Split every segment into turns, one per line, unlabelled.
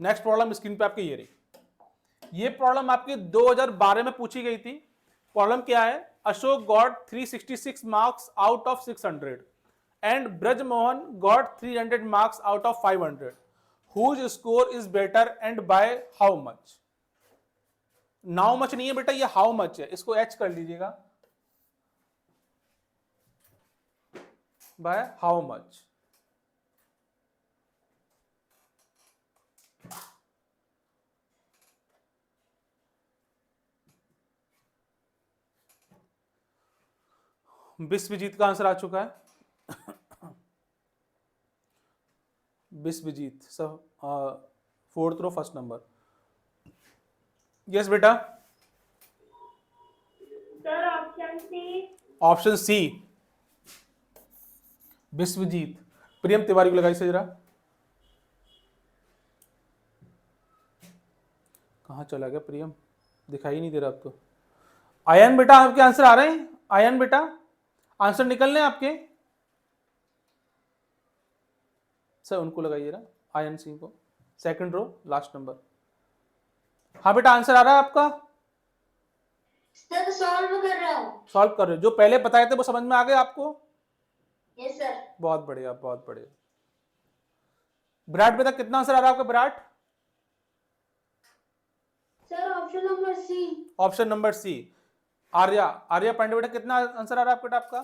Next problem screen पे आपकी ये रही। ये प्रॉब्लम आपकी 2012 में पूछी गई थी। प्रॉब्लम क्या है, Ashok got 366 marks out of 600 and Brajmohan got 300 marks out of 500, whose score is better and by how much. Now much नहीं है बेटा, ये हाउ मच है, इसको एच कर लीजिएगा, बाय हाउ मच। विश्वजीत का आंसर आ चुका है। विश्वजीत सब, fourth row first number. Yes बेटा,
sir option C.
Option C Vishwajeet. Priyam Tiwari को लगाई से जरा, कहाँ चला गया प्रियम, दिखाई नहीं दे रहा आपको। आयन बेटा आपके आंसर आ रहे हैं, आयन बेटा आंसर निकल रहे हैं आपके, सर उनको लगाइए ना, आयन सिंह को, सेकंड रो लास्ट नंबर। हाँ बेटा आंसर आ रहा है आपका,
सर सॉल्व कर रहा हूँ।
सॉल्व कर रहे हो, जो पहले बताए थे वो समझ में आ गए आपको?
Yes sir.
बहुत बढ़िया बहुत बढ़िया। विराट बेटा कितना आंसर आ रहा है आपका Virat?
Sir option number C.
Option number C. Arya, Arya Pandey बेटा कितना आंसर आ रहा है आपका?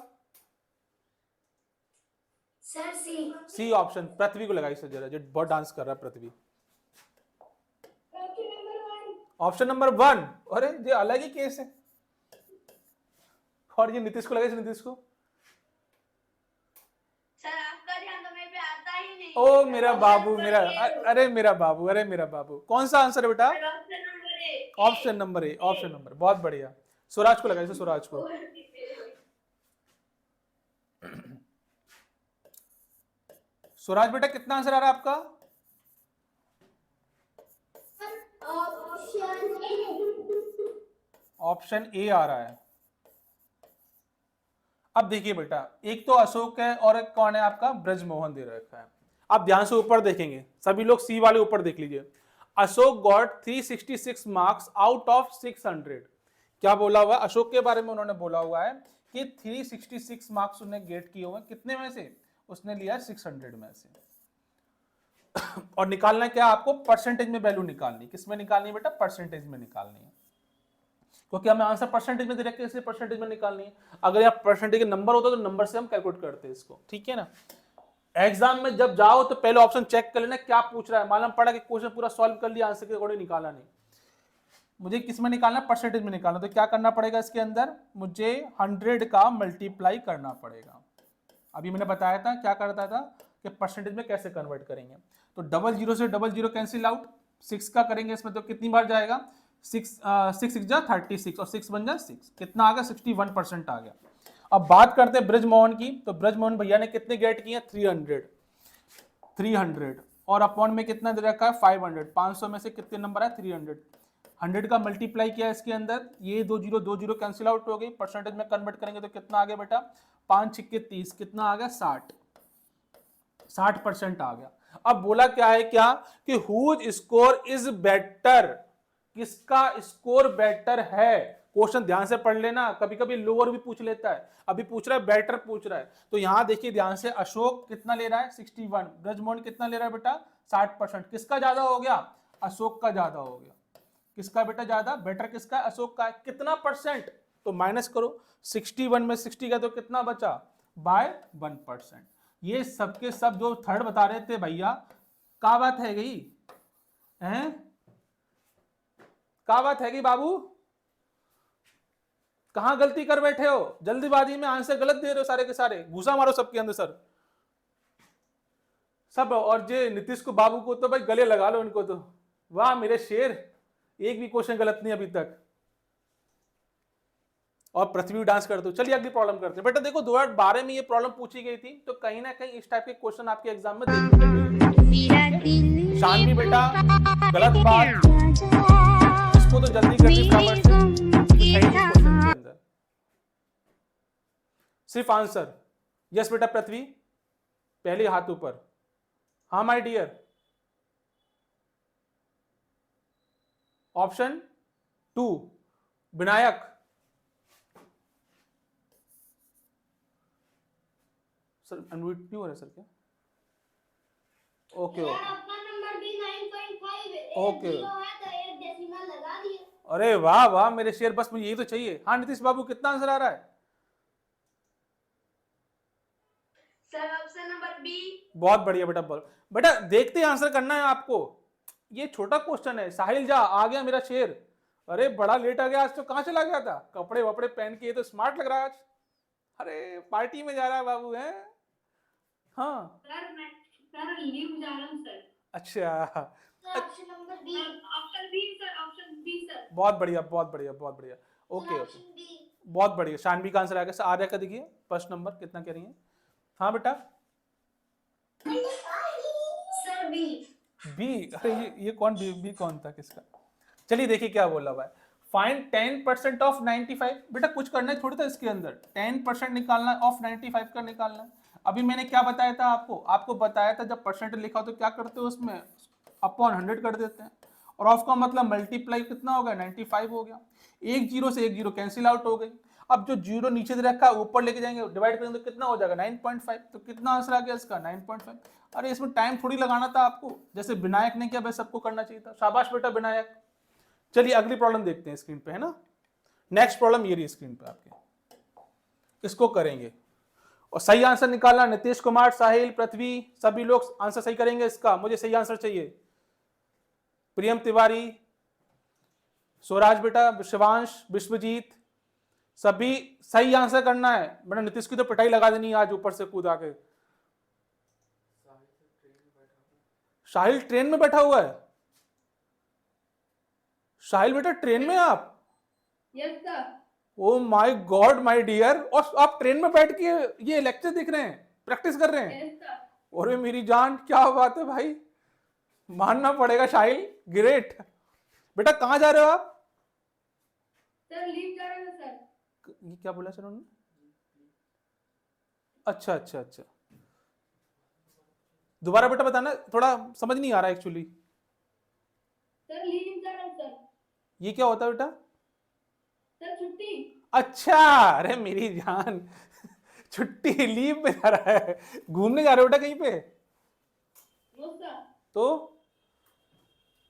सर सी।
C option. पृथ्वी को लगाई सर जरा, जो बहुत डांस कर रहा है पृथ्वी। Option number 1। अरे ये अलग ही केस है। और ये नीतीश को लगाई, नीतीश को।
सर आपका ध्यान तो मेरे पे आता ही नहीं।
ओ मेरा बाबू, मेरा, अरे मेरा बाबू, अरे मेरा बाबू, कौन सा आंसर है बेटा?
Option number A.
Option number A, option number, बहुत बढ़िया। स्वराज को लगाई, स्वराज को। स्वराज बेटा कितना आंसर आ रहा है आपका? ऑप्शन ए आ रहा है। अब देखिए बेटा, एक तो अशोक है और एक कौन है आपका? ब्रजमोहन दे रखा है। आप ध्यान से ऊपर देखेंगे, सभी लोग सी वाले ऊपर देख लीजिए। Ashok got 366 marks out of 600। क्या बोला हुआ अशोक के बारे में? उन्होंने बोला हुआ है कि 366 मार्क्स उन्हें गेट किए हुए, कितने में से? उसने लिया 600 में से। और निकालना क्या आपको? परसेंटेज में वैल्यू निकालनी। किस में निकालनी है बेटा? परसेंटेज में निकालनी है, क्योंकि हमें आंसर परसेंटेज में दे रखे, इसलिए परसेंटेज में निकालनी है। अगर यहाँ परसेंटेज के नंबर होता तो नंबर से हम कैलकुलेट करते हैं इसको, ठीक है ना। एग्जाम में जब जाओ तो पहले ऑप्शन चेक कर लेना क्या पूछ रहा है। मालूम पड़ा कि क्वेश्चन पूरा सॉल्व कर लिया, आंसर के अकॉर्डिंग निकाला नहीं। मुझे किस में निकालना? परसेंटेज में निकालना। तो क्या करना पड़ेगा इसके अंदर? मुझे 100 का मल्टीप्लाई करना पड़ेगा। अभी मैंने बताया था क्या करता था कि परसेंटेज में कैसे कन्वर्ट करेंगे। तो 00 से 00 कैंसिल आउट, 6 का करेंगे इसमें तो कितनी बार जाएगा? 6 जा 36 और 6 बन जा 6, कितना आ गया? 61% आ गया। अब बात करते हैं ब्रजमोहन की। तो ब्रजमोहन भैया ने कितने गेट किए? 300 और अपॉन में कितना दे रखा है? 500। 500 में से कितने नंबर है? 300। 100 का मल्टीप्लाई किया इसके अंदर, ये 20 कैंसिल आउट हो गई। परसेंटेज में कन्वर्ट करेंगे तो कितना आ गया बेटा? 5 छिक्के 30, कितना आ गया? 60% आ गया। अब बोला क्या है, क्या कि हुज स्कोर इज बेटर, किसका स्कोर बेटर है। क्वेश्चन ध्यान से पढ़ लेना, कभी कभी लोअर भी पूछ लेता है, अभी पूछ रहा है बेटर पूछ रहा है। तो यहां देखिए ध्यान से, अशोक कितना ले रहा है? 61। ब्रजमोहन कितना ले रहा है बेटा? 60%। किसका ज्यादा हो गया? अशोक का ज्यादा हो गया। किसका बेटा ज्यादा? बेटर किसका? अशोक का। कितना परसेंट? तो माइनस करो, 61 में 60 का तो कितना बचा? बाय 1%। ये सबके सब जो थर्ड बता रहे थे भैया, क्या बात है गई हैं? क्या बात है गई बाबू? कहां गलती कर बैठे हो? जल्दीबाजी में आंसर गलत दे रहे हो सारे के सारे, घुसा मारो सबके अंदर सर सब। और जे नीतीश को बाबू को तो भाई गले लगा लो इनको तो। वाह मेरे शेर, एक भी क्वेश्चन गलत नहीं अभी तक। और पृथ्वी डांस कर दो। चलिए अगली प्रॉब्लम करते हैं। बेटा देखो 2012 में ये प्रॉब्लम पूछी गई थी, तो कहीं ना कहीं इस टाइप के क्वेश्चन आपके एग्जाम में देखने को मिलेंगे। शानवी बेटा गलत बात, इसको तो जल्दी कर दी फटाफट से। सिर्फ आंसर। यस बेटा पृथ्वी, पहले हाथ ऊपर। हाँ my dear, option 2 Vinayak, sir unmute नहीं हो रहा सर क्या? ओके
यार
ओके
अपना नंबर भी 9.5 है, एक
ओके।
जीरो है तो एक डेसिमल लगा दिए।
अरे वाह वाह मेरे शेर, बस मुझे यही तो चाहिए। हाँ नीतीश बाबू कितना आंसर आ रहा है?
Sir option number B.
बहुत बढ़िया बेटा, बोल बेटा, देखते ही आंसर करना है आपको। ये छोटा क्वेश्चन है। साहिल जा, आ गया मेरा शेर। अरे बड़ा लेट आ गया आज तो, कहाँ चला गया था? कपड़े वपड़े पहन के, ये तो स्मार्ट लग रहा है आज। अरे पार्टी में जा रहा है बाबू है। हाँ
सर मैं सर लीव जा रहा हूँ सर।
अच्छा,
option number B. Option B sir, option B sir.
बहुत बढ़िया बहुत बढ़िया बहुत बढ़िया। Okay okay,
option B.
बहुत बढ़िया। शानवी का आंसर आ गया। आर्या का देखिए फर्स्ट नंबर कितना कह रही है। हाँ बेटा
सर बी।
बी। अरे ये कौन बी कौन था किसका? चलिए देखिए क्या बोला हुआ है। Find 10% of 95। बेटा कुछ करना है थोड़ी था इसके अंदर, 10% निकालना है ऑफ 95 का निकालना है। अभी मैंने क्या बताया था आपको? आपको बताया था जब परसेंट लिखा हो तो क्या करते हो, उसमें अपॉन 100 कर देते हैं, और ऑफ का मतलब मल्टीप्लाई कितना हो गया, 95 हो गया। एक जीरो से एक जीरो कैंसिल आउट हो गई। अब जो जीरो नीचे दे रखा है ऊपर लेके जाएंगे, डिवाइड करेंगे तो कितना हो जाएगा, 9.5। तो कितना आंसर आ गया इसका, 9.5। अरे इसमें टाइम थोड़ी लगाना था आपको, जैसे विनायक ने किया वैसे सबको करना चाहिए था। शाबाश बेटा विनायक। चलिए अगली प्रॉब्लम देखते हैं स्क्रीन पे, है ना। नेक्स्ट प्रॉब्लम ये रही स्क्रीन पे आपके, इसको करेंगे और सही आंसर निकालना। नीतीश कुमार, साहिल, पृथ्वी, सभी लोग आंसर सही करेंगे इसका। मुझे सही आंसर चाहिए। प्रियम तिवारी, स्वराज बेटा, शिवांश, विश्वजीत, सभी सही आंसर करना है। बेटा नीतीश की तो पिटाई लगा देनी है आज ऊपर से कूद आके। साहिल ट्रेन में बैठा हुआ है। साहिल बेटा ट्रेन में आप?
Yes sir.
Oh my God my dear, और आप ट्रेन में बैठ के ये लेक्चर देख रहे हैं, प्रैक्टिस कर रहे हैं?
Yes sir.
अरे मेरी जान, क्या बात है भाई, मानना पड़ेगा साहिल, ग्रेट। बेटा कहां जा रहे हो आप?
सर लीव जा रहा हूँ सर।
ये क्या बोला सर उन्होंने? अच्छा अच्छा अच्छा, दोबारा बेटा बताना, थोड़ा समझ नहीं आ रहा एक्चुअली।
सर लीव जा रहा हूँ सर।
ये क्या होता है बेटा?
सर छुट्टी।
अच्छा, अरे मेरी जान, छुट्टी लीव पे जा रहा है, घूमने जा रहे हो बेटा कहीं पे?
No sir.
तो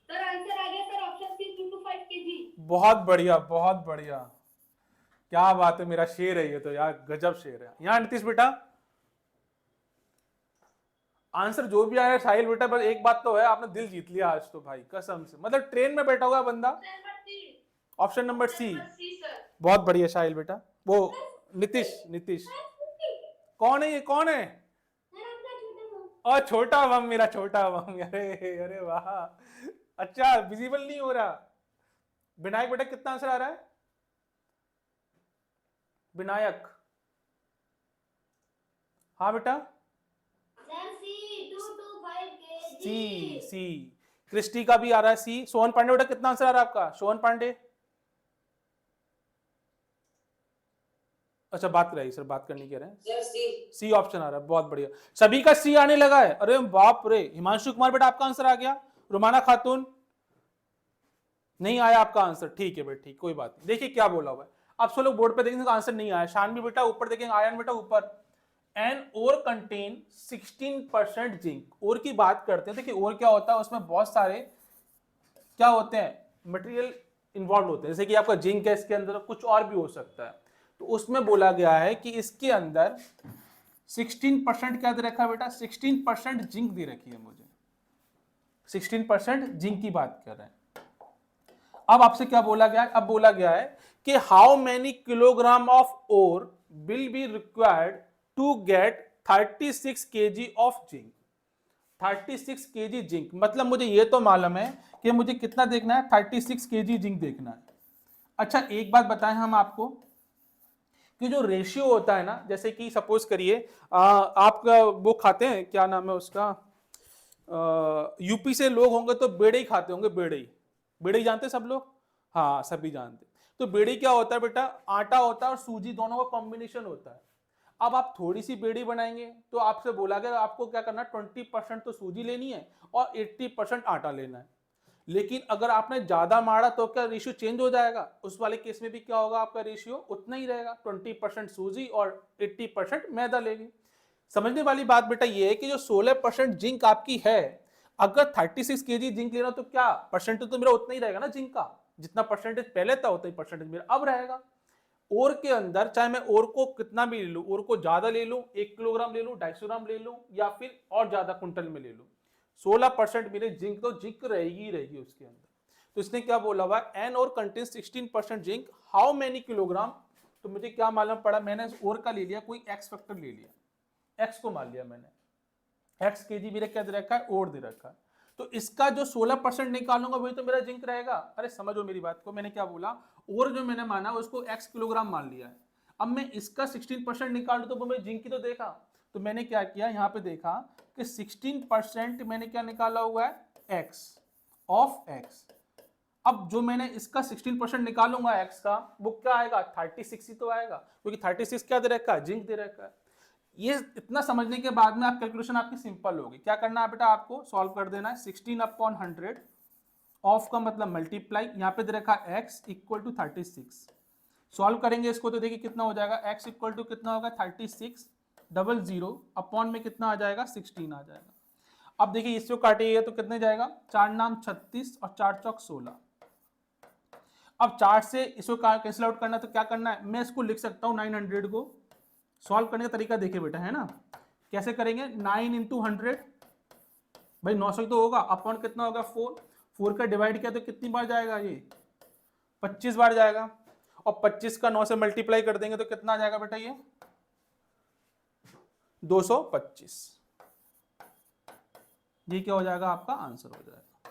सर आंसर आ गया sir, option C 2 to 5 kg।
बहुत बढ़िया बहुत बढ़िया, क्या बात है, मेरा शेर है ये तो यार, गजब शेर है। यहाँ नीतीश बेटा आंसर जो भी आया साहिल बेटा, बस एक बात तो है, आपने दिल जीत लिया आज तो भाई कसम से। मतलब ट्रेन में बैठा हुआ बंदा। Option number C.
सर।
बहुत बढ़िया साहिल बेटा। वो नीतीश, नीतीश कौन है, ये कौन है? और छोटा बम, मेरा छोटा बम। अरे अरे वाह, अच्छा विजिबल नहीं हो रहा। विनायक बेटा कितना आंसर आ रहा है? विनायक, हाँ बेटा
sir C 2 to 5 kg।
C C. Christy का भी आ रहा है सी। सोहन पांडे बेटा कितना आंसर आ रहा है आपका? सोहन पांडे, अच्छा बात कर रही सर, बात करनी कह रहे हैं। सी ऑप्शन आ रहा है, बहुत बढ़िया। सभी का सी आने लगा है, अरे बाप रे। हिमांशु कुमार बेटा आपका आंसर आ गया। रुमाना खातून नहीं आया आपका आंसर, ठीक है बेटा, ठीक कोई बात नहीं। देखिए क्या बोला हुआ है, आप सब लोग बोर्ड पे देखेंगे तो आंसर नहीं आया। शानवी बेटा ऊपर देखेंगे, आयन बेटा ऊपर। एन ओर कंटेन 16% जिंक। ओर की बात करते हैं, देखिए ओर क्या होता है, उसमें बहुत सारे क्या होते हैं मटेरियल इन्वॉल्व होते हैं, जैसे कि आपका जिंक है इसके अंदर, कुछ और भी हो सकता है। तो उसमें बोला गया है कि इसके अंदर 16% क्या दे रखा है बेटा, 16% जिंक दे रखी है मुझे, 16% जिंक की बात कर रहे हैं। अब आपसे क्या बोला गया है? अब बोला गया है कि how many kilogram of ore will be required to get 36 kg of zinc. 36 kg zinc, मतलब मुझे ये तो मालूम है कि मुझे कितना देखना है, 36 kg जिंक देखना है। अच्छा एक बात बताएं हम आपको कि जो रेशियो होता है ना, जैसे कि सपोज करिए आप वो खाते हैं, क्या नाम है उसका, यूपी से लोग होंगे तो बेड़े ही खाते होंगे। बेड़े, बेड़े जानते सब लोग? हाँ सभी जानते। तो बेड़ी क्या होता है बेटा, आटा होता है और सूजी दोनों का कॉम्बिनेशन होता है। अब आप थोड़ी सी बेड़ी बनाएंगे तो आपसे बोला गया आपको क्या करना है, 20% तो सूजी लेनी है और 80% आटा लेना है। लेकिन अगर आपने ज्यादा मारा तो क्या रेशियो चेंज हो जाएगा? उस वाले केस में भी क्या होगा, आपका रेशियो उतना ही रहेगा, 20% सूजी और 80% मैदा लेगी। समझने वाली बात बेटा ये है कि जो 16% जिंक आपकी है, अगर 36 केजी जिंक लेना तो क्या परसेंटेज तो मेरा उतना ही रहेगा ना जिंक का, जितना परसेंटेज पहले था उतना ही परसेंटेज मेरा अब रहेगा। ओर के अंदर चाहे मैं ओर को कितना भी ले लूं, ओर को ज्यादा ले लूं, 1 किलोग्राम ले लूं, 250 ग्राम ले लूं, या फिर और ज्यादा क्विंटल में ले लूं, 16% मेरे जिंक तो जिंक रहेगी उसके अंदर। तो इसने क्या बोला हुआ, एन और contains 16% zinc, how many kilogram. तो मुझे क्या मालूम पड़ा, मैंने ओर का ले लिया, कोई एक्स फैक्टर ले लिया, एक्स को मान लिया मैंने, एक्स केजी मेरे क्या दे रखा है, ओर दे रखा है। तो इसका जो 16% निकालूंगा वही तो मेरा जिंक रहेगा। अरे समझो मेरी बात को, मैंने क्या बोला, और जो मैंने माना उसको x किलोग्राम मान लिया है। अब मैं इसका 16% निकालूं तो वो मैं जिंक की तो देखा, तो मैंने क्या किया, यहाँ पे देखा कि 16% मैंने क्या निकाला हुआ है, x ऑफ x। अब जो मैंने इसका 16% निकालूंगा x का, वो क्या आएगा, 36 ही तो आएगा, क्योंकि 36 क्या दे रखा है, जिंक दे रखा है। ये इतना समझने के बाद में आप कैलकुलेशन आपकी सिंपल होगी। क्या करना है बेटा, आपको सॉल्व कर देना है, 16/100 ऑफ का मतलब मल्टीप्लाई, यहाँ पे दे रखा x इक्वल टू 36। सॉल्व करेंगे इसको तो देखिए कितना हो जाएगा, x इक्वल टू कितना होगा 36, 00 अपॉन में कितना आ जाएगा 16 आ जाएगा। अब देखिए इसको काटिएगा तो कितने जाएगा, 4 नाम 36 और 4 चौक 16। अब 4 से इसको कैंसिल आउट करना तो क्या करना है, मैं इसको लिख सकता हूँ 900 को। सॉल्व करने का तरीका देखिए बेटा, है ना, कैसे करेंगे, 9 इंटू 100, भाई 900 तो होगा, अपॉन कितना होगा 4, 4 का डिवाइड किया तो कितनी बार जाएगा, ये 25 बार जाएगा, और 25 का 9 से मल्टीप्लाई कर देंगे तो कितना आ जाएगा बेटा, ये 225। ये क्या हो जाएगा, आपका आंसर हो जाएगा।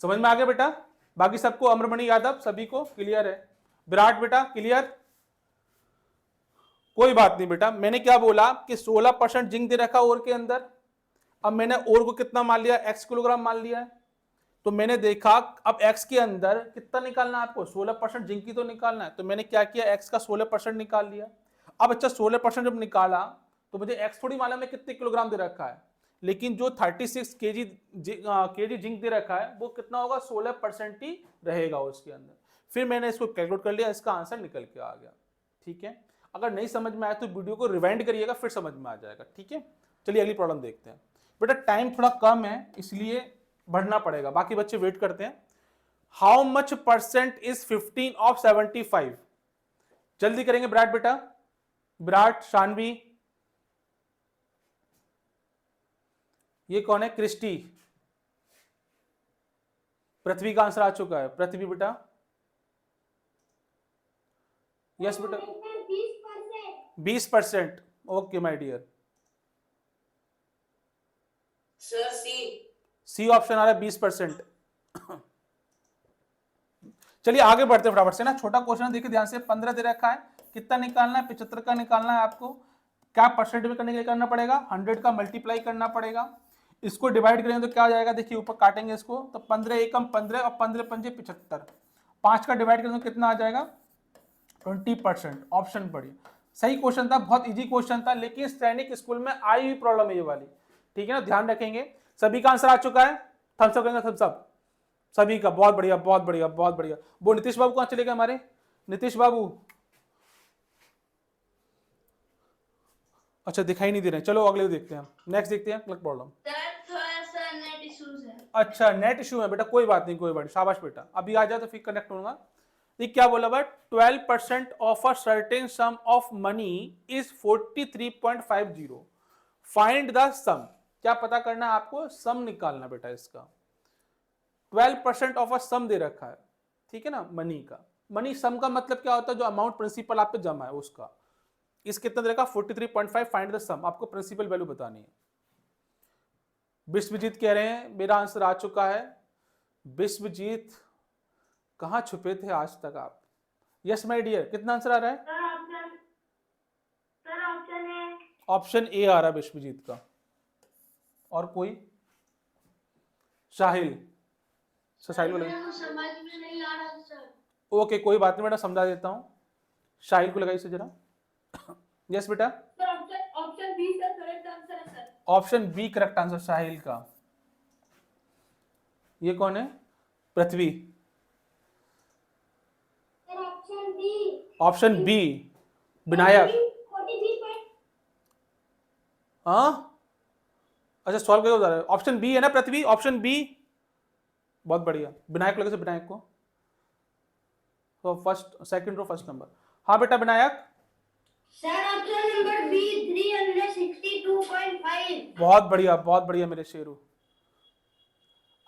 समझ में आ गया बेटा? बाकी सबको, अमरमणि यादव सभी को क्लियर है? विराट बेटा क्लियर? कोई बात नहीं बेटा, मैंने क्या बोला कि 16% जिंक दे रखा ओर के अंदर। अब मैंने ओर को कितना मान लिया, x किलोग्राम मान लिया है। तो मैंने देखा अब x के अंदर कितना निकालना है आपको, 16% जिंक की तो निकालना है। तो मैंने क्या किया, x का 16% निकाल लिया। अब अच्छा 16% जब निकाला तो मुझे x थोड़ी मालूम है कितने किलोग्राम दे रखा है, लेकिन जो 36 केजी जिंक दे रखा है वो कितना होगा, 16% ही रहेगा उसके अंदर। फिर मैंने इसको कैलकुलेट कर लिया, इसका आंसर निकल के आ गया। ठीक है, अगर नहीं समझ में आया तो वीडियो को रिवाइंड करिएगा, फिर समझ में आ जाएगा। ठीक है, चलिए अगली प्रॉब्लम देखते हैं। बेटा टाइम थोड़ा कम है इसलिए बढ़ना पड़ेगा, बाकी बच्चे वेट करते हैं। How much percent is 15 of 75? जल्दी करेंगे विराट बेटा, विराट, शानवी, ये कौन है, क्रिस्टी, पृथ्वी का आंसर आ चुका है, पृथ्वी बेटा। यस बेटा, 20%। Okay my dear,
sir
C option आ रहा है 20%। चलिए आगे बढ़ते हैं फटाफट से ना, छोटा क्वेश्चन देखिए ध्यान से, 15 दे रखा है, कितना निकालना है, 75 का निकालना है आपको। क्या परसेंट में करने के लिए करना पड़ेगा, 100 का मल्टीप्लाई करना पड़ेगा, इसको डिवाइड करेंगे तो क्या हो जाएगा, देखिए ऊपर काटेंगे इसको तो 15 एकम 15 और 15 पंजे 75, 5 का डिवाइड करेंगे तो कितना आ जाएगा 20%। ऑप्शन पढ़िए, सही क्वेश्चन था, बहुत इजी क्वेश्चन था, लेकिन सैनिक स्कूल में आई हुई प्रॉब्लम है ये वाली। ठीक है ना, ध्यान रखेंगे। सभी का आंसर आ चुका है, थम्स अप करेंगे, थम्स अप सभी का, बहुत बढ़िया बहुत बढ़िया बहुत बढ़िया। वो नीतीश बाबू कहाँ चले गए हमारे, नीतीश बाबू, अच्छा दिखाई नहीं दे रहे, चलो अगले देखते हैं, नेक्स्ट देखते हैं अगला प्रॉब्लम।
थोड़ा सा नेट इश्यूज है।
अच्छा नेट इशू है बेटा, कोई बात नहीं कोई बात नहीं, शाबाश बेटा, अभी आ जाए तो फिर कनेक्ट होगा। ये क्या बोला भाई, 12% of a certain sum of money is 43.50, find the sum. क्या पता करना है आपको, सम निकालना बेटा इसका। 12% ऑफ अ सम दे रखा है, ठीक है ना, मनी का। मनी सम का मतलब क्या होता है, जो अमाउंट प्रिंसिपल आप पे जमा है उसका। इस कितना दे रखा 43.5, फाइंड द सम, आपको प्रिंसिपल वैल्यू बतानी है। विश्वजीत कह रहे हैं मेरा आंसर आ चुका है। विश्वजीत कहाँ छुपे थे आज तक आप? यस माय डियर, कितना आंसर आ रहा है? ऑप्शन ए आ रहा है विश्वजीत का। और कोई? साहिल, साहिल को लगा,
समझ में नहीं आ रहा सर।
ओके कोई बात नहीं बेटा, समझा देता हूँ। साहिल को लगाइए जरा। यस बेटा,
option B sir correct answer है sir.
Option B correct answer Sahil का। ये कौन है? Prithvi.
Sir option B.
Option B Vinayak.
43.
हाँ अच्छा सॉल्व करके बता रहे हो। ऑप्शन बी है ना पृथ्वी, ऑप्शन बी। बहुत बढ़िया, विनायक लगे से विनायक को तो first second row first number. हाँ बेटा Vinayak.
Sir option number B 362.5।
बहुत बढ़िया मेरे शेरू।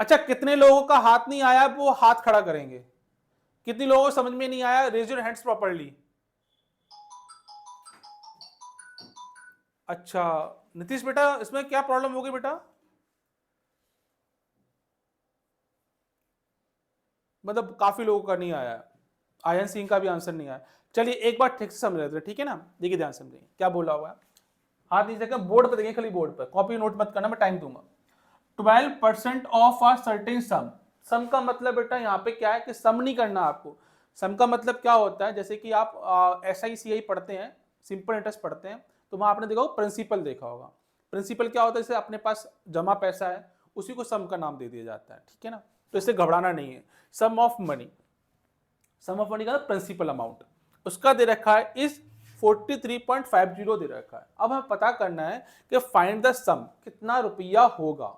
अच्छा कितने लोगों का हाथ नहीं आया वो हाथ खड़ा करेंगे? कितने लोगों को समझ में नहीं आया? Raise your hands properly. अच्छा नीतीश बेटा इसमें क्या प्रॉब्लम होगी बेटा? मतलब काफी लोगों का नहीं आया। आयन सिंह का भी आंसर नहीं आया। चलिए एक बार ठीक से समझ लेते हैं, ठीक है ना? देखिए ध्यान समझिए क्या बोला हुआ है। हाथ नीचे का बोर्ड पर देखिए, खाली बोर्ड पर, कॉपी नोट मत करना, मैं टाइम दूंगा। 12% ऑफ अ सर्टेन सम। सम का मतलब बेटा यहाँ पे क्या है कि सम नहीं करना आपको। सम का मतलब क्या होता है, जैसे कि आप SICI पढ़ते हैं, सिंपल इंटरेस्ट पढ़ते हैं, तो वहां आपने देखा होगा प्रिंसिपल देखा होगा। प्रिंसिपल क्या होता है? जैसे अपने पास जमा पैसा है उसी को सम का नाम दे दिया जाता है, ठीक है ना? तो इससे घबराना नहीं है। Sum of money, sum of money का प्रिंसिपल अमाउंट उसका दे रखा है इस 43.50 दे रखा है। अब हमें पता करना है कि फाइंड द सम, कितना रुपया होगा।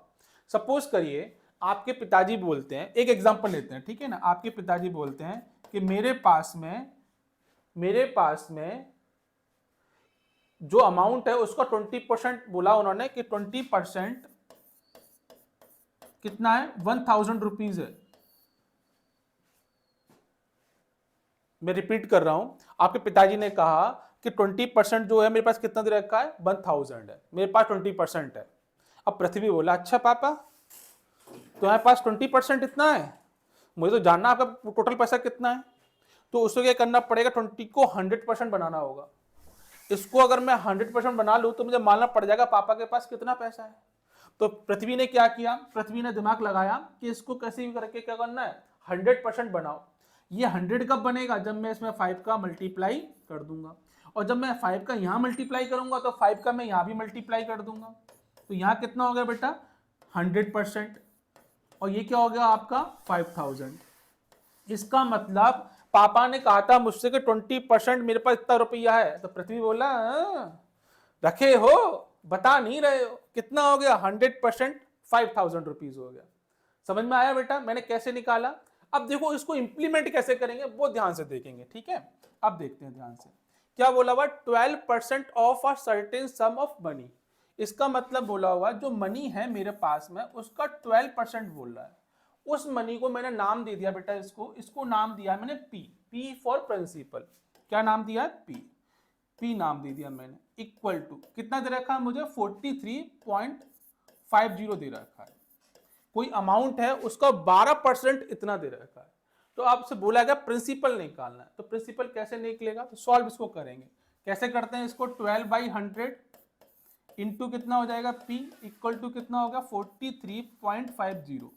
सपोज करिए आपके पिताजी बोलते हैं, एक एग्जांपल लेते हैं, ठीक है ना? आपके पिताजी बोलते हैं कि मेरे पास में जो अमाउंट है उसका 20% बोला उन्होंने कि 20% कितना है? 1000 रुपीज है। मैं रिपीट कर रहा हूं, आपके पिताजी ने कहा कि 20% जो है मेरे पास कितना दे रखा है? 1000 है, मेरे पास 20% है। अब पृथ्वी बोला अच्छा पापा तुम्हारे पास 20% इतना है, मुझे तो जानना आपका टोटल पैसा कितना है। तो उसको क्या करना पड़ेगा? 20 को 100% बनाना होगा। इसको अगर मैं 100% बना लूं तो मुझे मानना पड़ जाएगा पापा के पास कितना पैसा है। तो पृथ्वी ने क्या किया? पृथ्वी ने दिमाग लगाया कि इसको कैसे भी करके क्या करना है? 100% बनाओ। ये 100 कब बनेगा? जब मैं इसमें 5 का मल्टीप्लाई कर दूंगा, और जब मैं 5 का यहां मल्टीप्लाई करूंगा तो 5 का मैं यहां भी मल्टीप्लाई कर दूंगा। तो यहां कितना हो गया बेटा? 100%। और ये क्या हो गया आपका? 5000। इसका मतलब पापा ने कहा था मुझसे कि 20% मेरे पास इतना रुपया है। तो पृथ्वी बोला रखे हो, बता नहीं रहे हो। कितना हो गया? 100% 5000 रुपीज हो गया। समझ में आया बेटा मैंने कैसे निकाला? अब देखो इसको इंप्लीमेंट कैसे करेंगे वो ध्यान से देखेंगे, ठीक है? अब देखते हैं ध्यान से क्या बोला हुआ। 12% of a certain sum of money. इसका मतलब बोला हुआ जो मनी है मेरे पास में उसका 12% बोल रहा है। उस मनी को मैंने नाम दे दिया बेटा, इसको नाम दिया मैंने P फॉर प्रिंसिपल। क्या नाम दिया है? P नाम दे दिया मैंने। इक्वल टू कितना दे रखा है मुझे? 43.50 दे रखा है। कोई अमाउंट है उसका 12% इतना दे रखा है। तो आपसे बोला गया प्रिंसिपल निकालना है। तो प्रिंसिपल कैसे निकलेगा? तो सॉल्व इसको करेंगे। कैसे करते हैं इसको? 12/100 इंटू कितना हो जाएगा? P इक्वल टू कितना होगा? 43.50।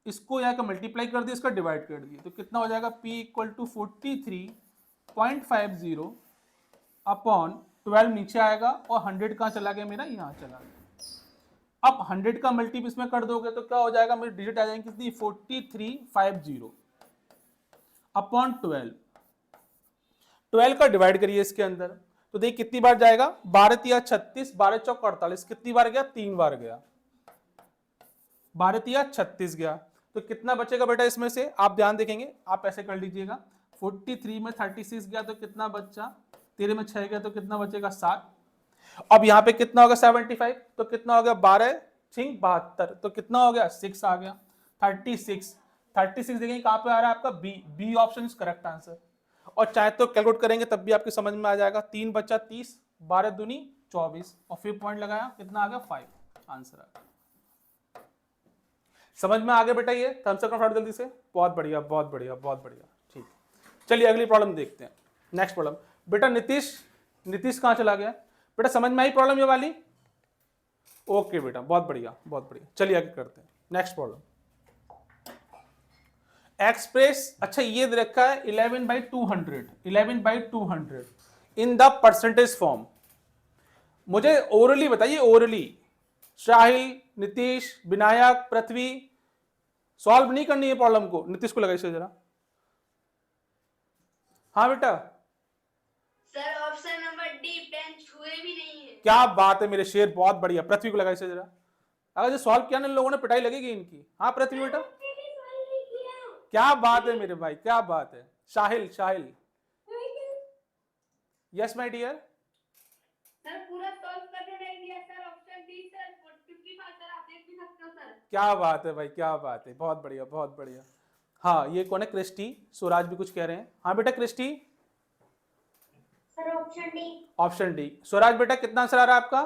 इसको यहाँ का मल्टीप्लाई कर दिया, इसका डिवाइड कर दिया, तो कितना हो जाएगा? P इक्वल टू 43.50 अपॉन 12 नीचे आएगा, और 100 कहाँ चला गया मेरा? यहाँ चला गया। अब 100 का मल्टीप्ल इसमें कर दोगे तो क्या हो जाएगा? मेरी डिजिट आ जाएंगे कितनी? 4350 अपॉन 12 का डिवाइड करिए इसके अंदर, तो देखिए कितनी बार जाएगा? 12 तिया 36, 12 चौक 48, कितनी बार गया? 3 बार गया। 12 तिया 36 गया, तो कितना बचेगा बेटा इसमें से? आप ध्यान देखेंगे, आप ऐसे कर लीजिएगा। 43 में 36 गया तो कितना बचा? 13 में 6 गया तो कितना बचेगा? 7। अब यहाँ पे कितना होगा? 75, तो कितना हो गया? 12 6 72, तो कितना हो गया? 6 आ गया। 36 देखेंगे कहां पे आ रहा है आपका? B option is correct answer. और चाहे तो कैलकुलेट करेंगे तब भी आपके समझ में आ जाएगा। 3 बचा 30, 12 दूनी 24, और फिर पॉइंट लगाया, कितना आ गया? 5 आंसर आ गया। समझ में आ गया बेटा? ये थम्स अप फटाफट जल्दी से। बहुत बढ़िया बहुत बढ़िया बहुत बढ़िया, ठीक। चलिए अगली प्रॉब्लम देखते हैं। नेक्स्ट प्रॉब्लम बेटा नीतीश कहां चला गया बेटा? समझ में आई प्रॉब्लम ये वाली? ओके बेटा बहुत बढ़िया बहुत बढ़िया। चलिए आगे करते हैं। नेक्स्ट प्रॉब्लम एक्सप्रेस, अच्छा ये दे रखा है 11/200 इन द परसेंटेज फॉर्म। मुझे ओरली बताइए, ओरली। साहिल, नीतीश, विनायक, पृथ्वी, सॉल्व नहीं करनी है प्रॉब्लम को। नीतीश को लगाइए जरा। हाँ बेटा,
सर ऑप्शन नंबर डी 10 छुए भी नहीं है।
क्या बात है मेरे शेर, बहुत बढ़िया। पृथ्वी को लगाइए जरा। अगर जो सॉल्व किया ना इन लोगों ने, पिटाई लगेगी इनकी। हाँ पृथ्वी बेटा, क्या बात है मेरे भाई, क्या बात है। साहिल, साहिल, यस माय डियर।
सर पूरा सॉल्व करके नहीं दिया sir, option D sir 55 sir, आप देख भी सकते हो सर।
क्या बात है भाई, क्या बात है, बहुत बढ़िया, बहुत बढ़िया। हाँ ये कौन है, क्रिस्टी। स्वराज भी कुछ कह रहे हैं। हाँ बेटा Christy,
sir option D.
Option D. Swaraj बेटा कितना आंसर आ रहा है आपका?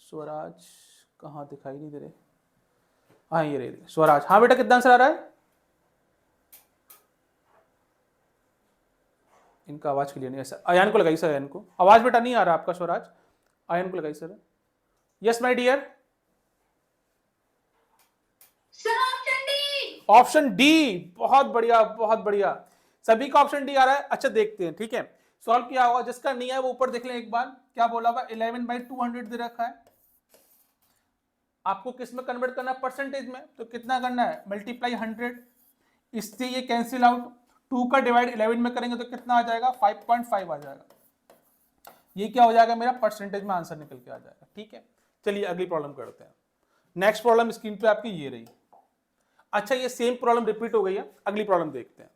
स्वराज कहाँ, दिखाई नहीं दे रहे। हाँ ये रहे स्वराज। हाँ बेटा कितना आंसर आ रहा है? इनका आवाज क्लियर नहीं है सर। अयान को लगाई सर, अयान को। आवाज बेटा नहीं आ रहा आपका स्वराज, अयान को लगाई sir. Yes my dear.
Sir option D.
Option D, बहुत बढ़िया, बहुत बढ़िया। सभी का ऑप्शन डी आ रहा है। अच्छा देखते हैं, ठीक है। सॉल्व किया होगा, जिसका नहीं है वो ऊपर देख लें एक बार। क्या बोला हुआ, 11/200 दे रखा है। आपको किस में कन्वर्ट करना है, परसेंटेज में। तो कितना करना है, मल्टीप्लाई 100। इससे ये कैंसिल आउट, 2 का डिवाइड 11 में करेंगे तो कितना आ जाएगा, 5.5 आ जाएगा। ये क्या हो जाएगा मेरा, परसेंटेज में आंसर निकल के आ जाएगा। ठीक है, चलिए अगली प्रॉब्लम करते हैं। नेक्स्ट प्रॉब्लम स्क्रीन पे आपकी ये रही। अच्छा ये सेम प्रॉब्लम रिपीट हो गई है। अगली प्रॉब्लम देखते हैं।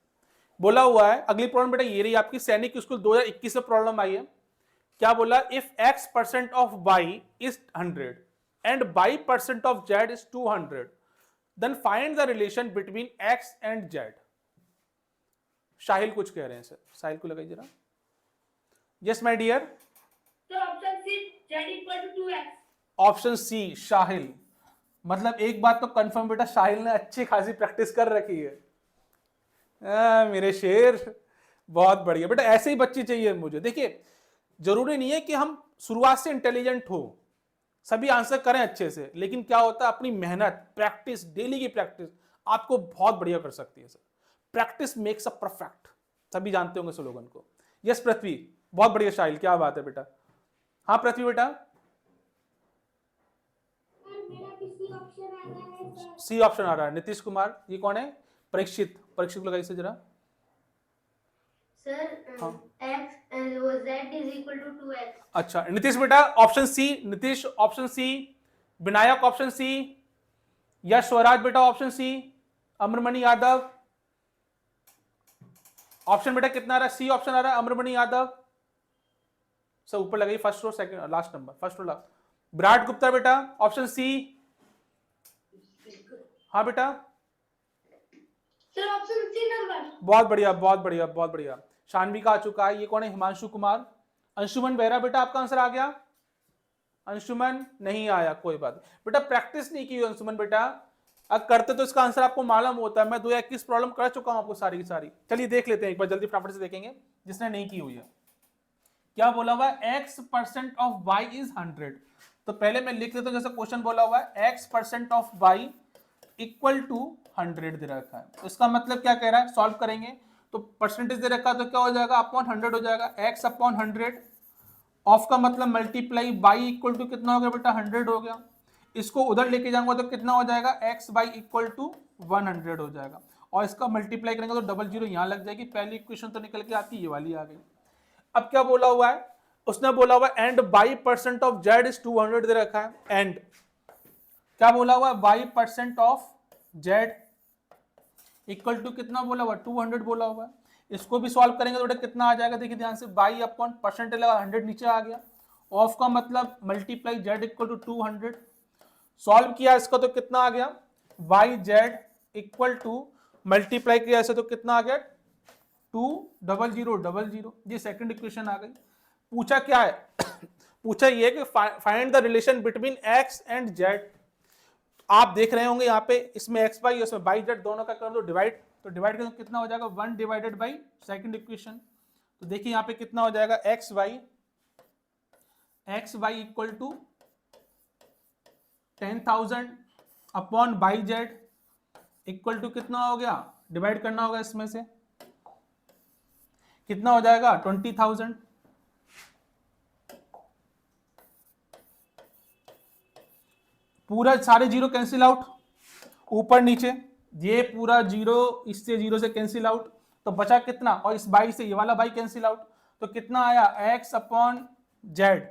बोला हुआ है अगली प्रॉब्लम बेटा ये रही आपकी, सैनिक स्कूल 2021 में प्रॉब्लम आई है। क्या बोला, if x% of y is 100 and y% of z is 200 then find the relation between x and z। Sahil कुछ कह रहे हैं सर, साहिल को लगाइए जरा। Yes my dear.
Sir option C z equal to 2x।
Option C Sahil, मतलब एक बात तो कंफर्म बेटा, साहिल ने अच्छी खासी प्रैक्टिस कर रखी है। मेरे शेर, बहुत बढ़िया बेटा, ऐसे ही बच्ची चाहिए मुझे। देखिए जरूरी नहीं है कि हम शुरुआत से इंटेलिजेंट हो, सभी आंसर करें अच्छे से, लेकिन क्या होता है अपनी मेहनत, प्रैक्टिस, डेली की प्रैक्टिस आपको बहुत बढ़िया कर सकती है sir. Practice makes a perfect, सभी जानते होंगे स्लोगन को। यस पृथ्वी, बहुत बढ़िया साहिल, क्या बात है बेटा। हाँ पृथ्वी बेटा, सी ऑप्शन आ रहा है। नीतीश कुमार, ये कौन है, परीक्षित, परीक्षित को लगाइए से जरा।
सर
हाँ।
x वो z is equal to 2x।
अच्छा नीतीश बेटा option C, Nitish option C, Vinayak option C, Yash Swaraj बेटा option C, Amarmani Yadav option बेटा कितना आ रहा है, सी ऑप्शन आ रहा है, अमरमणि यादव। सब ऊपर लगाइए, first row second last number, first row last. Virat Gupta बेटा ऑप्शन सी। हाँ बेटा,
सर ऑप्शन सी नंबर।
बहुत बढ़िया, बहुत बढ़िया, बहुत बढ़िया। शानवी का आ चुका है। ये कौन है, हिमांशु कुमार। अंशुमन बेहरा बेटा आपका आंसर आ गया। अंशुमन नहीं आया, कोई बात बेटा, प्रैक्टिस नहीं की अंशुमन बेटा। अगर करते तो इसका आंसर आपको मालूम होता है। मैं 2021 प्रॉब्लम कर चुका हूं आपको सारी की सारी। चलिए देख लेते हैं एक बार जल्दी फटाफट से देखेंगे जिसने नहीं की हुई है। क्या बोला हुआ है, x% ऑफ y इज 100। तो पहले मैं लिख देता हूं, जैसे क्वेश्चन बोला हुआ है x% of y equal to 100 दे रखा है। तो इसका मतलब क्या कह रहा है, सॉल्व करेंगे तो परसेंटेज दे रखा है तो क्या हो जाएगा, अपॉन 100 हो जाएगा। x अपॉन 100 ऑफ का मतलब मल्टीप्लाई बाई इक्वल टू कितना हो गया बेटा, 100 हो गया। इसको उधर लेके जाऊंगा तो कितना हो जाएगा, x बाई इक्वल टू 100 हो जाएगा। और इसका मल्टीप्लाई करेंगे तो डबल जीरो यहां लग जाएगी। पहली इक्वेशन तो निकल के आती, ये वाली आ गई। अब क्या बोला हुआ है, उसने बोला हुआ है and y% of z is 200 दे रखा है। एंड क्या बोला हुआ है, y% of z equal to कितना बोला हुआ, 200 बोला हुआ है। इसको भी सॉल्व करेंगे तो बेटा कितना आ जाएगा, देखिए ध्यान से, y अपॉन परसेंटेज लगा 100 नीचे आ गया। ऑफ का मतलब multiply z equal to 200। Solve किया इसका तो कितना आ गया, yz इक्वल टू मल्टीप्लाई किया ऐसे तो कितना आ गया, 20000। ये सेकंड इक्वेशन आ गई। पूछा क्या है पूछा ये कि find the relation between x and z। आप देख रहे होंगे यहाँ पे, इसमें x y इसमें y z दोनों का कर दो डिवाइड, तो डिवाइड करें तो कितना हो जाएगा, 1 डिवाइडेड बाई सेकंड इक्वेशन। तो देखिए यहाँ पे कितना हो जाएगा, x y equal to 10,000 upon by z equal to कितना हो गया, डिवाइड करना होगा इसमें से, कितना हो जाएगा 20,000। पूरा सारे जीरो कैंसिल आउट, ऊपर नीचे ये पूरा जीरो इससे जीरो से कैंसिल आउट, तो बचा कितना, और इस बाई से ये वाला बाई कैंसिल आउट, तो कितना आया x अपॉन जेड,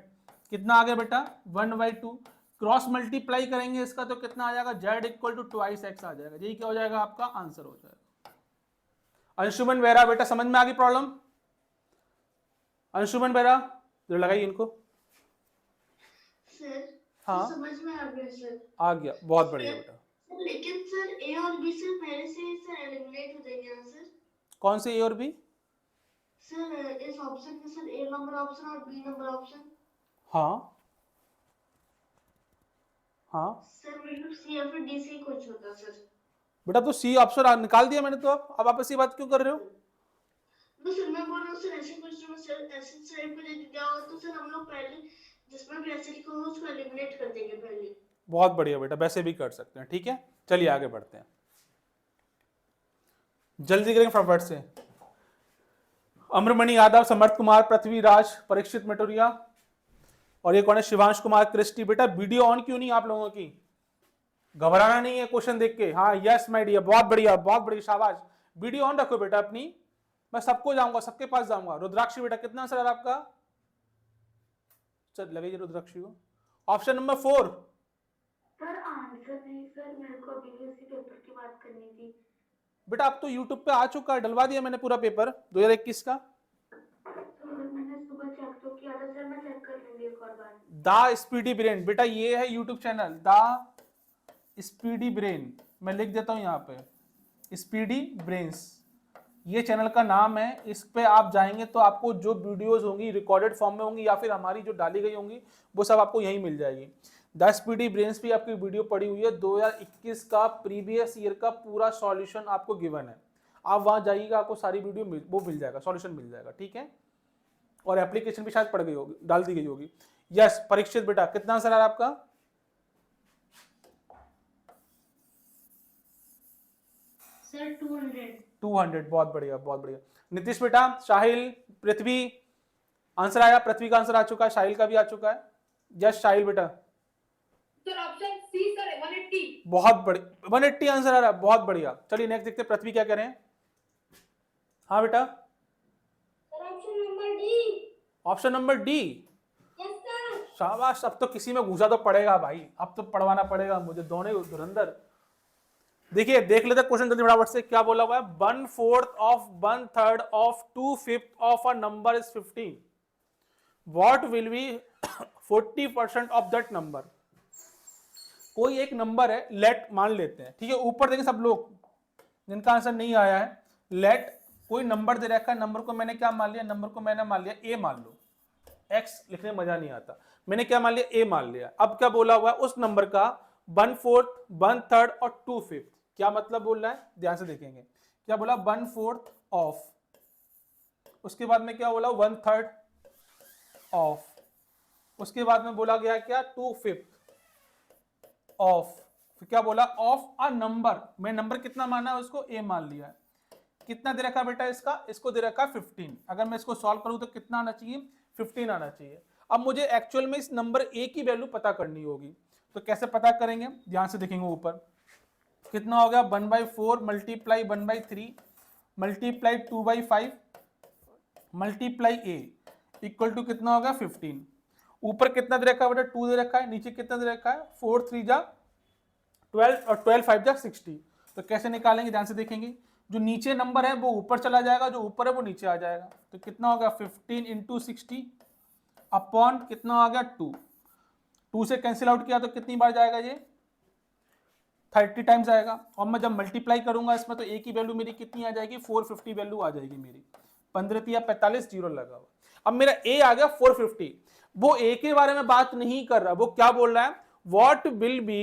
कितना आ गया बेटा 1/2, क्रॉस मल्टीप्लाई करेंगे इसका तो कितना आ जाएगा z equal to twice x आ जाएगा, यही क्या हो जाएगा आपका आंसर हो जाएगा। अंशुमन बेरा बेटा समझ में आ गई प्रॉब्लम, अंशुमन बेरा जो लगाइए इनको।
सर
हाँ
समझ में आ गया सर।
आ गया, बहुत बढ़िया बेटा।
लेकिन सर ए और बी से पहले से ही सर एलिमिनेट हो जाएंगे ना सर।
कौन से ए और बी?
सर इस ऑप्शन में सर ए नंबर ऑप्शन और बी नंबर ऑप्शन।
हाँ हाँ
सर मतलब सी या फिर डी से ही कुछ होता सर।
बेटा तो सी ऑप्शन निकाल दिया मैंने, तो अब आप ऐसी बात क्यों कर रहे हो?
तो सर मैं बोल रहा हूँ सर ऐसे क्वेश्चन में सर ऐसे साइड पे यदि क्या हो तो सर हम लोग पहले जिसमें भी ऐसे लिखा हो उसको एलिमिनेट कर देंगे पहले।
बहुत बढ़िया बेटा, वैसे भी कर सकते हैं, ठीक है। चलिए आगे बढ़ते हैं, जल्दी करेंगे फटाफट से। अमरमणि यादव, समर्थ कुमार, पृथ्वीराज, परीक्षित मटोरिया, और ये कौन है शिवांश कुमार क्रिस्टी। बेटा वीडियो ऑन क्यों नहीं आप लोगों की? घबराना नहीं है क्वेश्चन देख के। हाँ यस माय डियर, बहुत बढ़िया बहुत बढ़िया, शाबाश। वीडियो ऑन रखो बेटा अपनी, मैं सबको जाऊंगा, सबके पास जाऊंगा। रुद्राक्षी बेटा कितना आंसर है आपका? चल लगाइए रुद्राक्षी को। Option number 4।
सर आंसर नहीं सर, मेरे को अभी उसी पेपर की बात करनी थी।
बेटा अब तो यूट्यूब पे आ चुका है, डलवा दिया मैंने पूरा पेपर 2021 का।
मैंने सुबह चेक तो किया था सर, मैं चेक कर लूंगी एक और बार।
द स्पीडी ब्रेन, बेटा ये है YouTube channel the speedy brain, मैं लिख देता हूं यहाँ पे स्पीडी ब्रेन्स, ये चैनल का नाम है। इस पे आप जाएंगे तो आपको जो वीडियोस होंगी रिकॉर्डेड फॉर्म में होंगी या फिर हमारी जो डाली गई होंगी वो सब आपको यहीं मिल जाएगी। द स्पीडी ब्रेन्स पे आपकी वीडियो पड़ी हुई है, 2021 का प्रीवियस ईयर का पूरा सॉल्यूशन आपको गिवन है। आप वहां जाइएगा, आपको सारी वीडियो वो मिल जाएगा, सॉल्यूशन मिल जाएगा, ठीक है। और एप्लीकेशन भी शायद पड़ गई होगी, डाल दी गई होगी। यस परीक्षित बेटा कितना आंसर है आपका?
सर
200, बहुत बढ़िया बहुत बढ़िया। नीतीश बेटा, साहिल, पृथ्वी, आंसर आया, पृथ्वी का आंसर आ चुका है, साहिल का भी आ चुका है। यस साहिल बेटा।
Sir option C sir 180।
बहुत बढ़िया, 180 आंसर आ रहा है, बहुत बढ़िया। चलिए नेक्स्ट देखते हैं पृथ्वी क्या कह रहे हैं। हाँ बेटा
sir option number D.
Option number D,
yes sir.
शाबाश। अब तो किसी में घुसा तो पड़ेगा भाई, अब तो पढ़वाना पड़ेगा मुझे, दोनों ही धुरंधर। देखिए देख लेते क्वेश्चन जल्दी फटाफट से, क्या बोला हुआ है। 1/4 of 1/3 of 2/5 of a number is 15, what will be 40% of that number. कोई एक नंबर है, लेट मान लेते हैं, ठीक है। ऊपर देखें सब लोग जिनका आंसर नहीं आया है, लेट कोई नंबर दे रखा है, नंबर को मैंने क्या मान लिया, नंबर को मैंने मान लिया ए मान लो, एक्स लिखने में मजा नहीं आता, मैंने क्या मान लिया ए मान लिया। अब क्या बोला हुआ है उस नंबर का 1/4 1/3 और 2/5, क्या मतलब बोल रहा है ध्यान से देखेंगे। क्या बोला 1/4 ऑफ, उसके बाद में क्या बोला 1/3 ऑफ, उसके बाद में बोला गया क्या 2/5 ऑफ, फिर क्या बोला ऑफ अ नंबर, मैं नंबर कितना माना है उसको ए मान लिया है। कितना दे रखा है बेटा इसका, इसको दे रखा है 15। अगर मैं इसको सॉल्व करूं तो कितना आना चाहिए 15 आना चाहिए। अब मुझे एक्चुअल में इस नंबर ए की वैल्यू पता करनी होगी, तो कैसे पता करेंगे ध्यान से देखेंगे। ऊपर कितना हो गया 1/4 multiply 1/3 multiply 2/5 multiply A equal to कितना हो गया 15। ऊपर कितना दे रखा है बेटा 2 दे रखा है, नीचे कितना दे रखा है 4 3 जा 12 और 12 5 जा 60। तो कैसे निकालेंगे ध्यान से देखेंगे, जो नीचे नंबर है वो ऊपर चला जाएगा, जो ऊपर है वो नीचे आ जाएगा। तो कितना होगा 15 इंटू 60 अपॉन कितना आ गया 2, 2 से कैंसिल आउट किया तो कितनी बार जाएगा ये 30 टाइम्स आएगा। और मैं जब मल्टीप्लाई करूंगा इसमें तो ए की वैल्यू मेरी कितनी आ जाएगी 450 वैल्यू आ जाएगी मेरी, 15 या 45 जीरो लगा हुआ। अब मेरा ए आ गया 450, वो ए के बारे में बात नहीं कर रहा, वो क्या बोल रहा है what will be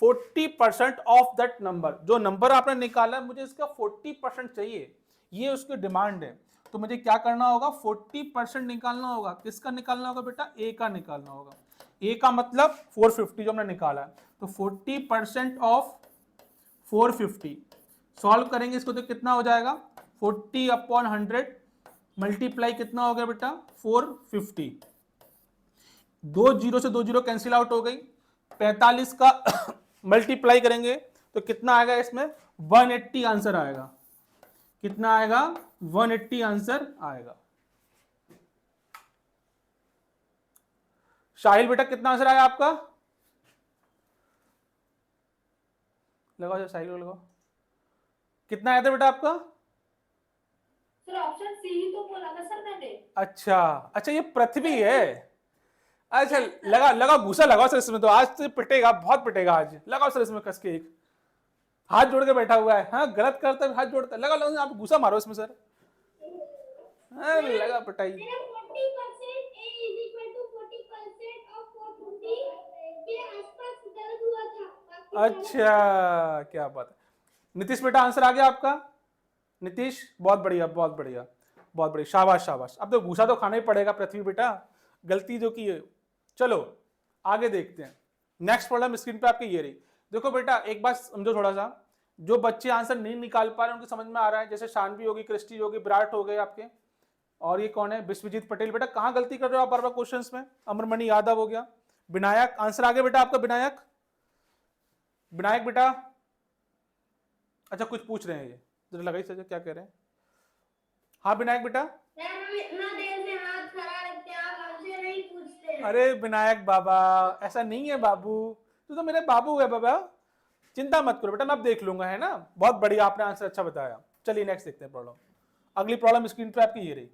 40% of that number. जो नंबर आपने निकाला है मुझे इसका 40% चाहिए, ये उसकी डिमांड है। तो मुझे क्या करना होगा 40% निकालना होगा। किसका निकालना होगा बेटा ए का निकालना होगा। ए का मतलब 450 जो हमने निकाला है, तो 40% ऑफ 450 सॉल्व करेंगे इसको तो कितना हो जाएगा 40/100 मल्टीप्लाई कितना हो गया बेटा 450। 2 जीरो से 2 जीरो कैंसिल आउट हो गई, 45 का मल्टीप्लाई करेंगे तो कितना आएगा इसमें, 180 आंसर आएगा। कितना आएगा, 180 आंसर आएगा। शाहिल बेटा कितना आंसर आया आपका, लगाओ साहिल को लगाओ, कितना आया था बेटा आपका?
सर ऑप्शन सी ही तो बोला था सर मैंने।
अच्छा ये पृथ्वी है। अच्छा लगा घुसा लगाओ सर इसमें, तो आज तो पिटेगा, बहुत पिटेगा आज। लगाओ सर इसमें कस के एक, हाथ जोड़ के बैठा हुआ है। हाँ गलत करता है, हाथ जोड़ता है। लगाओ आप घुसा मारो इसमें सर। हाँ, लगा पिटाई।
40% A is equal to 40% of 450 के आसपास गलत हुआ था।
अच्छा क्या बात है। नीतीश बेटा आंसर आ गया आपका? नीतीश बहुत बढ़िया बहुत बढ़िया बहुत बढ़िया, शाबाश शाबाश। अब तो घूसा तो खाना ही पड़ेगा पृथ्वी बेटा, गलती जो की है। चलो आगे देखते हैं। नेक्स्ट प्रॉब्लम स्क्रीन पे आपकी ये रही। देखो बेटा एक बात समझो थोड़ा सा, जो बच्चे आंसर नहीं निकाल पा रहे हैं उनकी समझ में आ रहा है, जैसे शानवी होगी, क्रिस्टी होगी, विराट हो गए आपके, और ये कौन है, विश्वजीत पटेल। बेटा कहाँ गलती कर रहे हो आप बार बार क्वेश्चंस में? अमरमणि यादव हो गया, विनायक आंसर आ गया बेटा आपका, विनायक बेटा। अच्छा कुछ पूछ रहे हैं ये, जरा लगाइए सर क्या कह रहे हैं। हाँ विनायक बेटा।
इतना देर से हाथ खड़ा रखते हैं, आप हमसे नहीं पूछते।
अरे विनायक बाबा ऐसा नहीं है बाबू, तू तो मेरे बाबू है बाबा, चिंता मत करो बेटा, मैं अब देख लूंगा, है ना। बहुत बढ़िया आपने आंसर अच्छा बताया। चलिए नेक्स्ट देखते हैं प्रॉब्लम। अगली प्रॉब्लम स्क्रीन पे आपकी ये रही।